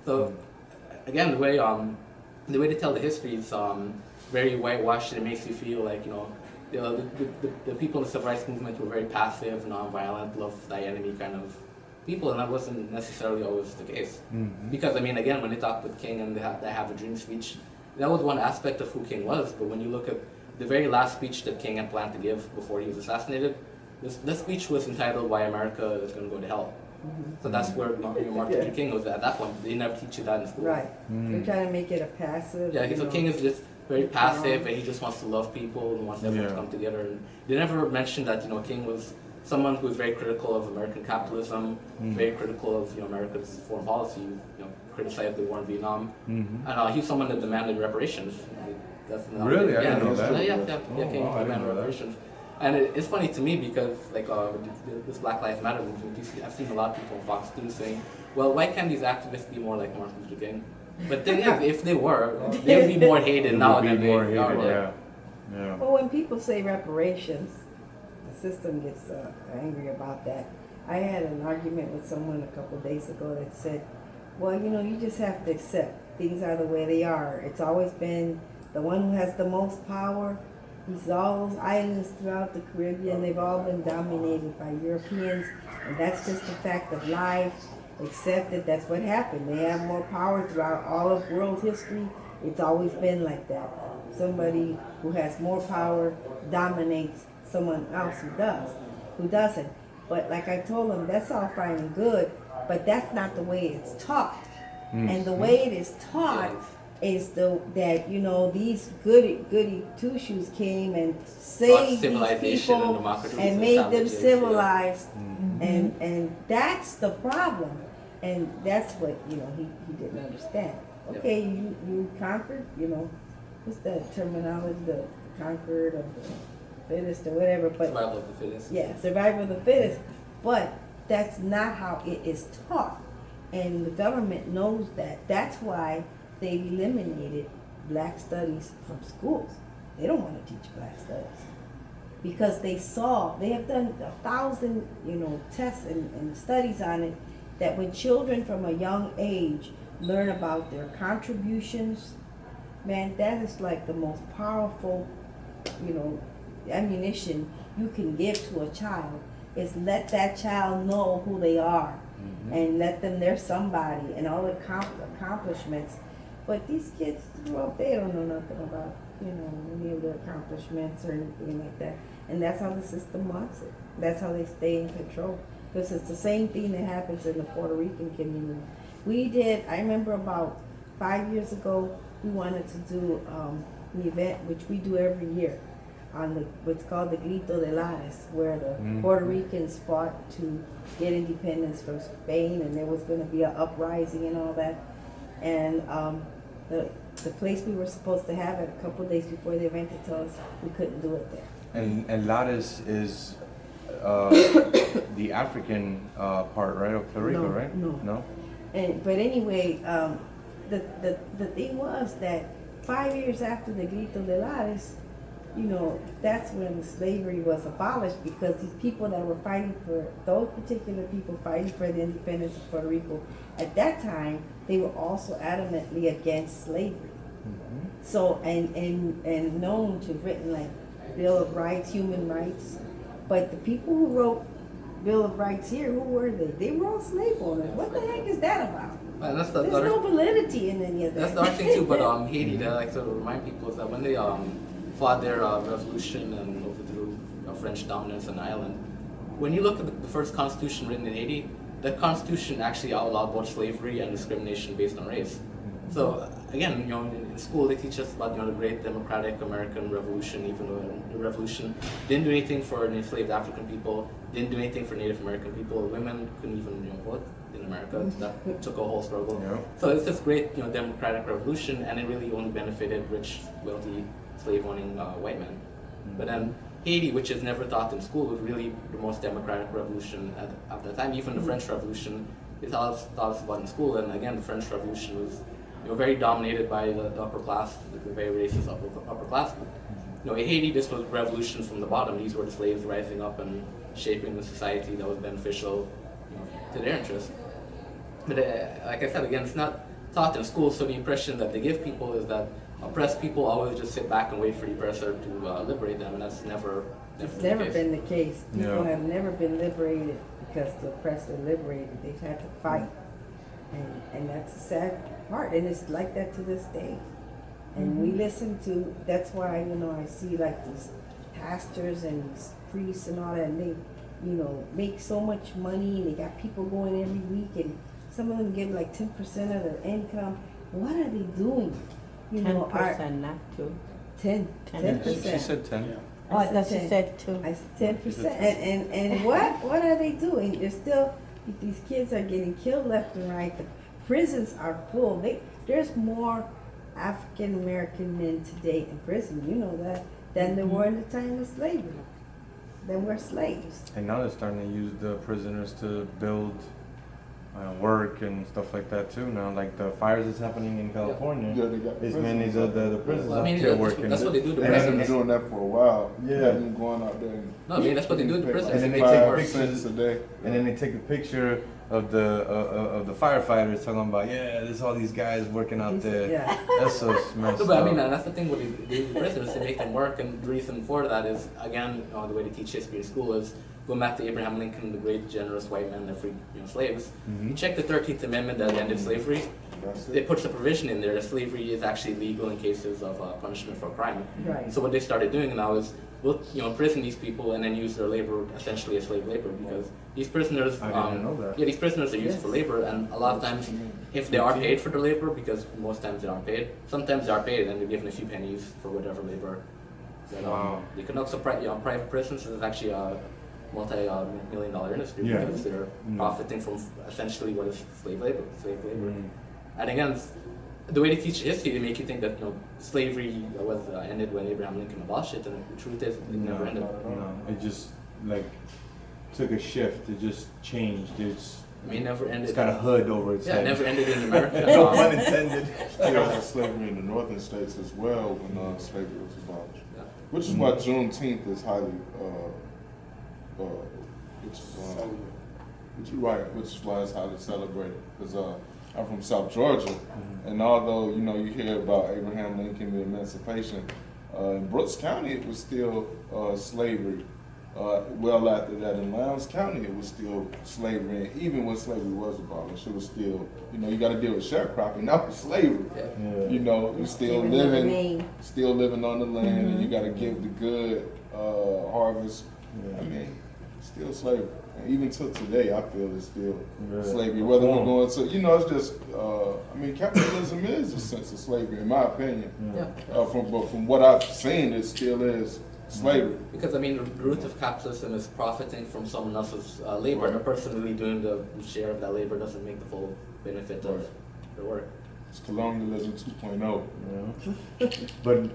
So again, the way they tell the history is very whitewashed. It makes you feel like, you know, the people in the civil rights movement were very passive, non-violent, love thy enemy kind of people, and that wasn't necessarily always the case. Because I mean, again, when they talk with King and they have a dream speech, that was one aspect of who King was. But when you look at the very last speech that King had planned to give before he was assassinated, this speech was entitled "Why America is Going to Go to Hell." So that's where Martin Luther King was at that point. They never teach you that in school. Right. They're trying to make it a passive. Yeah, so King is just very passive, and he just wants to love people and wants everyone to come together. And they never mentioned that, you know, King was someone who was very critical of American capitalism, very critical of, you know, America's foreign policy. You know, criticized the war in Vietnam, and he was someone that demanded reparations. That's not really, I didn't know that. Yeah, King demanded reparations. And it's funny to me because, like, this Black Lives Matter movement, I've seen a lot of people on Fox News saying, well, why can't these activists be more like Martin Luther King? But then if they were, they would be more hated now than they are. Yeah. Well, when people say reparations, the system gets angry about that. I had an argument with someone a couple of days ago that said, well, you know, you just have to accept things are the way they are. It's always been the one who has the most power. All those islands throughout the Caribbean, they've all been dominated by Europeans, and that's just a fact of life. Accept that that's what happened. They have more power throughout all of world history. It's always been like that. Somebody who has more power dominates someone else who doesn't. But like I told them, that's all fine and good, but that's not the way it's taught. And the way it is taught is that, you know, these goody two-shoes came and saved these people and made them civilized, and that's the problem, and that's what, you know, he didn't understand. Okay, you conquered, you know, what's that terminology, the conquered of the fittest or whatever, but survival of the fittest. Yeah, survival of the fittest, but that's not how it is taught, and the government knows that. That's why they've eliminated black studies from schools. They don't want to teach black studies because they have done 1,000, you know, tests and studies on it, that when children from a young age learn about their contributions, man, that is like the most powerful, you know, ammunition you can give to a child, is let that child know who they are and let them, they're somebody, and all the accomplishments. But these kids grew up, they don't know nothing about, you know, any of the accomplishments or anything like that. And that's how the system wants it. That's how they stay in control. Because it's the same thing that happens in the Puerto Rican community. I remember about 5 years ago, we wanted to do an event, which we do every year, on what's called the Grito de Lares, where the Puerto Ricans fought to get independence from Spain, and there was going to be an uprising and all that. And the place we were supposed to have it a couple of days before the event, they told us we couldn't do it there. And Lares is the African part, right, of Puerto Rico, right? No. But anyway, the thing was that 5 years after the Grito de Lares, you know, that's when slavery was abolished, because these people that were fighting for, those particular people fighting for the independence of Puerto Rico, at that time, they were also adamantly against slavery. So, and known to have written like Bill of Rights, human rights. But the people who wrote Bill of Rights here, who were they? They were all slave owners. What the heck is that about? There's no validity in any of that. That's the other thing too, but Haiti, that I like to remind people, is that when they fought their revolution and overthrew French dominance on the island, when you look at the first constitution written in Haiti, the constitution actually outlawed both slavery and discrimination based on race. So again, you know, in school they teach us about, you know, the great democratic American revolution, even though the revolution didn't do anything for enslaved African people, didn't do anything for Native American people. Women couldn't even, you know, vote in America. That took a whole struggle. Yeah. So it's this great, you know, democratic revolution, and it really only benefited rich, wealthy, slave-owning white men. But then Haiti, which is never taught in school, was really the most democratic revolution at that time. Even the French Revolution is taught us about in school, and again, the French Revolution was, you know, very dominated by the upper class, the very racist upper class. You know, in Haiti, this was revolution from the bottom. These were the slaves rising up and shaping the society that was beneficial, you know, to their interests. But like I said again, it's not taught in school. So the impression that they give people is that oppressed people always just sit back and wait for the oppressor to liberate them, and that's never. It's never been the case. People Yeah. have never been liberated because the oppressor liberated. They've had to fight, and that's the sad part. And it's like that to this day. And we listen to. That's why I see like these pastors and these priests and all that, and they make so much money, and they got people going every week, and some of them give like 10% of their income. What are they doing? 10%, not 2. 10%. She said 10. Yeah. Oh, I thought she said 2. I said 10%. And what are they doing? They're still, these kids are getting killed left and right. The prisons are full. There's more African American men today in prison, than there were in the time of slavery. There were slaves. And now they're starting to use the prisoners to build work and stuff like that too. Now, like the fires that's happening in California, Yeah, they got it's prisons mainly the prisons Well, I out mean, there that's, working. that's what they do to And They've then been prisoners. doing that for a while. Yeah. They've been going out there. And No, I mean, that's what they do to pay prisoners. And then They they take take work. pictures, cents a day. and then they take a picture of the firefighters talking about, yeah, there's all these guys working out there. Yeah. That's so messed No, but I mean, up. that's the thing with the prisoners, they make them work, and the reason for that is, again, the way they teach history in school is, going back to Abraham Lincoln, the great generous white man that freed slaves. You check the 13th Amendment that ended slavery, That's it it. puts a provision in there that slavery is actually legal in cases of punishment for crime. Right. So what they started doing now is, we'll imprison these people and then use their labor essentially as slave labor, because these prisoners, I didn't know that. yeah, these prisoners are used Yes. for labor, and a lot of times, if they are paid for the labor, because most times they aren't paid, sometimes they are paid and they're given a few pennies for whatever labor. That, Wow. they can also, private prisons is actually a multi-million dollar industry Yeah. because they're profiting from essentially what is slave labor. And again, the way they teach history, they make you think that slavery was ended when Abraham Lincoln abolished it, and the truth is, it never ended. No, it just like took a shift. It just changed. I mean, it never ended. It's got a hood over its Yeah, head. it never ended in America. No pun intended. Still had slavery in the northern states as well when slavery was abolished. Yeah. Which is why Juneteenth is highly, which is why it's highly celebrated. Because I'm from South Georgia, and although you hear about Abraham Lincoln, the Emancipation, in Brooks County it was still slavery. Well after that, in Lowndes County it was still slavery, and even when slavery was abolished, it was still you got to deal with sharecropping, not with slavery. Yeah. You're still Even in the living. name. Still living on the land, and you got to give the good harvest. I mean, still slavery. And even till today, I feel it's still slavery. Whether we're going to, it's just, capitalism is a sense of slavery, in my opinion. But from what I've seen, it still is slavery. Because the root of capitalism is profiting from someone else's labor. Right. The person really doing the share of that labor doesn't make the full benefit of their work. It's colonialism 2.0. But